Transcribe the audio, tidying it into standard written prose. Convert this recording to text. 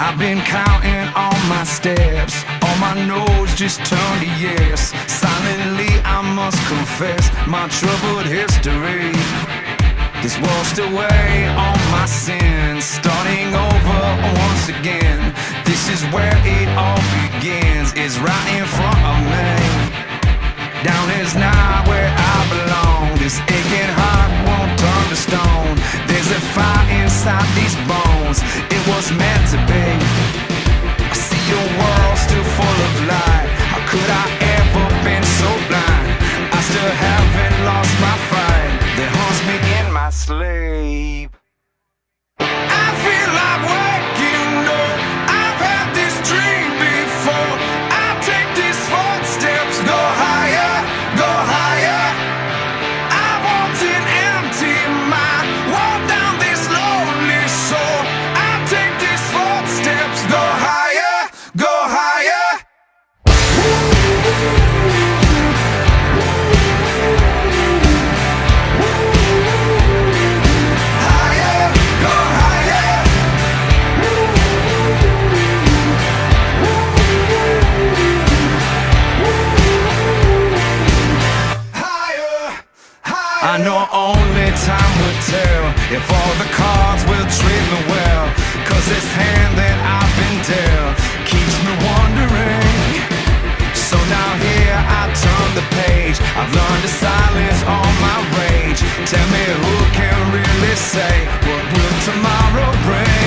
I've been counting all my steps, all my no's just turned to yes. Silently I must confess my troubled history. This washed away all my sins, starting over once again. This is where it all begins, it's right in front of me. Down is not where I belong, this aching heart won't turn to stone. There's a fire inside these bones, it was meant to be. I see your world still full of light, how could I ever been so blind? I still haven't lost my fight that haunts me in my sleep. I feel like waking up, I've had this dream before. I take these footsteps, go higher, go higher. I want an empty mind, walk down this lonely soul. I take these footsteps, go higher, go higher. I know only time will tell if all the cards will treat me well. Cause this hand that I've been dealt keeps me wondering. So now here I turn the page, I've learned to silence all my rage. Tell me who can really say what will tomorrow bring?